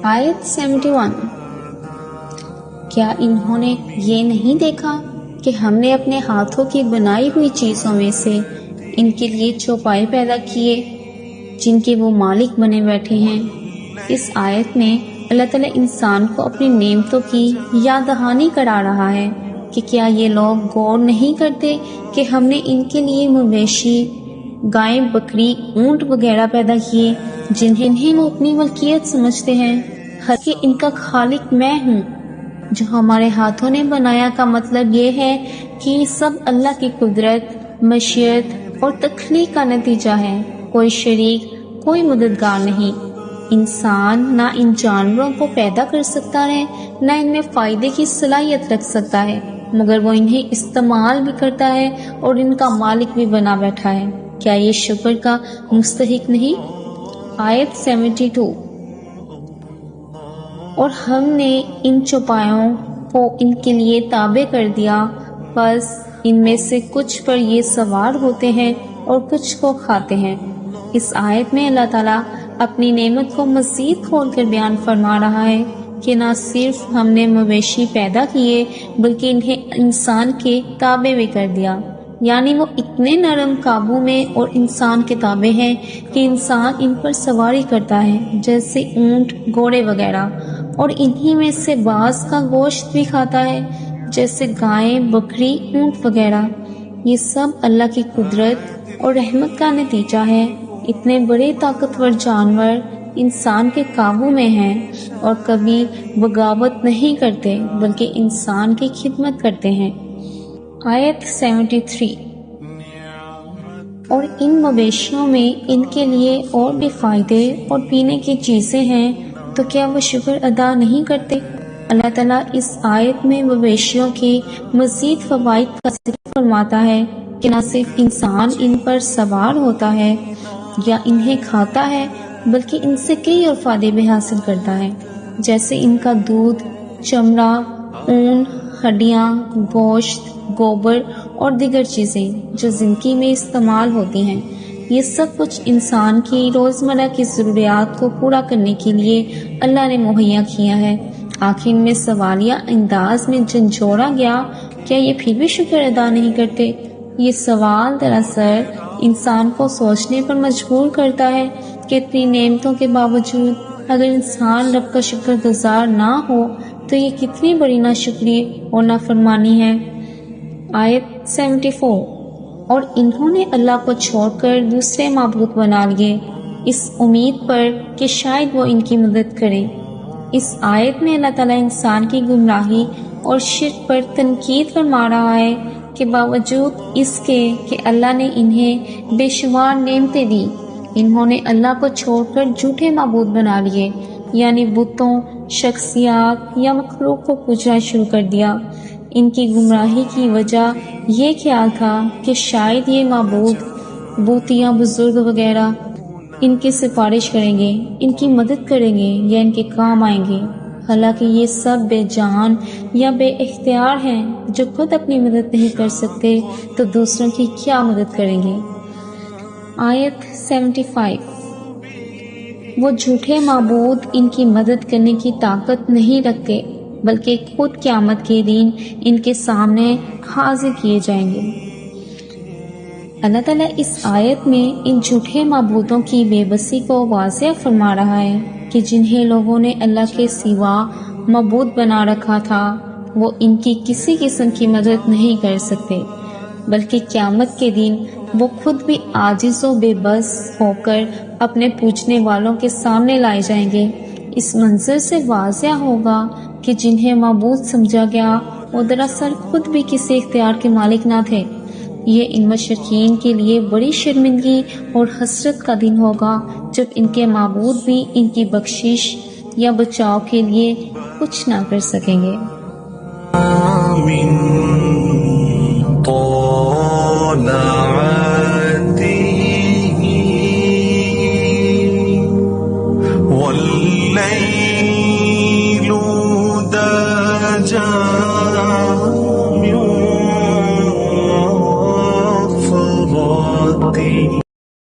آیت 71۔ کیا انہوں نے یہ نہیں دیکھا کہ ہم نے اپنے ہاتھوں کی بنائی ہوئی چیزوں میں سے ان کے لیے چوپائے پیدا کیے جن کے وہ مالک بنے بیٹھے ہیں؟ اس آیت میں اللہ تعالیٰ انسان کو اپنی نعمتوں کی یاد دہانی کرا رہا ہے کہ کیا یہ لوگ غور نہیں کرتے کہ ہم نے ان کے لیے مویشی، گائے، بکری، اونٹ وغیرہ پیدا کیے جنہیں وہ اپنی ملکیت سمجھتے ہیں، حالانکہ ان کا خالق میں ہوں۔ جو ہمارے ہاتھوں نے بنایا کا مطلب یہ ہے کہ یہ سب اللہ کی قدرت، مشیت اور تخلیق کا نتیجہ ہے۔ کوئی شریک، کوئی مددگار نہیں۔ انسان نہ ان جانوروں کو پیدا کر سکتا ہے، نہ ان میں فائدے کی صلاحیت رکھ سکتا ہے، مگر وہ انہیں استعمال بھی کرتا ہے اور ان کا مالک بھی بنا بیٹھا ہے۔ کیا یہ شکر کا مستحق نہیں؟ آیت 72۔ اور ہم نے ان چوپایوں کو ان کے لیے تابع کر دیا، بس ان میں سے کچھ پر یہ سوار ہوتے ہیں اور کچھ کو کھاتے ہیں۔ اس آیت میں اللہ تعالیٰ اپنی نعمت کو مزید کھول کر بیان فرما رہا ہے کہ نہ صرف ہم نے مویشی پیدا کیے بلکہ انہیں انسان کے تابع بھی کر دیا، یعنی وہ اتنے نرم قابو میں اور انسان کے تابع ہیں کہ انسان ان پر سواری کرتا ہے، جیسے اونٹ، گھوڑے وغیرہ، اور انہی میں سے بعض کا گوشت بھی کھاتا ہے، جیسے گائے، بکری، اونٹ وغیرہ۔ یہ سب اللہ کی قدرت اور رحمت کا نتیجہ ہے۔ اتنے بڑے طاقتور جانور انسان کے قابو میں ہیں اور کبھی بغاوت نہیں کرتے بلکہ انسان کی خدمت کرتے ہیں۔ آیت 73۔ اور ان مویشیوں میں ان کے لیے اور بھی فائدے اور پینے کی چیزیں ہیں، تو کیا وہ شکر ادا نہیں کرتے؟ اللہ تعالیٰ اس آیت میں مویشیوں کے مزید فوائد کا ذکر فرماتا ہے کہ نہ صرف انسان ان پر سوار ہوتا ہے یا انہیں کھاتا ہے بلکہ ان سے کئی اور فائدے بھی حاصل کرتا ہے، جیسے ان کا دودھ، چمڑا، اون، ہڈیاں، گوشت، گوبر اور دیگر چیزیں جو زندگی میں استعمال ہوتی ہیں۔ یہ سب کچھ انسان کی روزمرہ کی ضروریات کو پورا کرنے کے لیے اللہ نے مہیا کیا ہے۔ آخر میں سوالیہ انداز میں جھنجھوڑا گیا، کیا یہ پھر بھی شکر ادا نہیں کرتے؟ یہ سوال دراصل انسان کو سوچنے پر مجبور کرتا ہے کہ اتنی نعمتوں کے باوجود اگر انسان رب کا شکر گزار نہ ہو تو یہ کتنی بڑی ناشکری اور نافرمانی ہے۔ آیت 74۔ اور انہوں نے اللہ کو چھوڑ کر دوسرے معبود بنا لیے اس امید پر کہ شاید وہ ان کی مدد کریں۔ اس آیت میں اللہ تعالیٰ انسان کی گمراہی اور شرک پر تنقید فرما رہا ہے کہ باوجود اس کے کہ اللہ نے انہیں بے شمار نعمتیں دی، انہوں نے اللہ کو چھوڑ کر جھوٹے معبود بنا لیے، یعنی بتوں، شخصیات یا مخلوق کو پوجنا شروع کر دیا۔ ان کی گمراہی کی وجہ یہ خیال تھا کہ شاید یہ معبود، بت یا بزرگ وغیرہ ان کی سفارش کریں گے، ان کی مدد کریں گے یا ان کے کام آئیں گے، حالانکہ یہ سب بے جان یا بے اختیار ہیں۔ جو خود اپنی مدد نہیں کر سکتے تو دوسروں کی کیا مدد کریں گے؟ آیت 75۔ وہ جھوٹے معبود ان کی مدد کرنے کی طاقت نہیں رکھتے بلکہ خود قیامت کے دن ان کے سامنے حاضر کیے جائیں گے۔ اللہ تعالیٰ اس آیت میں ان جھوٹے معبودوں کی بے بسی کو واضح فرما رہا ہے کہ جنہیں لوگوں نے اللہ کے سوا معبود بنا رکھا تھا وہ ان کی کسی قسم کی مدد نہیں کر سکتے، بلکہ قیامت کے دن وہ خود بھی عاجز و بے بس ہو کر اپنے پوجنے والوں کے سامنے لائے جائیں گے۔ اس منظر سے واضح ہوگا کہ جنہیں معبود سمجھا گیا وہ دراصل خود بھی کسی اختیار کے مالک نہ تھے۔ یہ ان مشرکین کے لیے بڑی شرمندگی اور حسرت کا دن ہوگا جب ان کے معبود بھی ان کی بخشش یا بچاؤ کے لیے کچھ نہ کر سکیں گے۔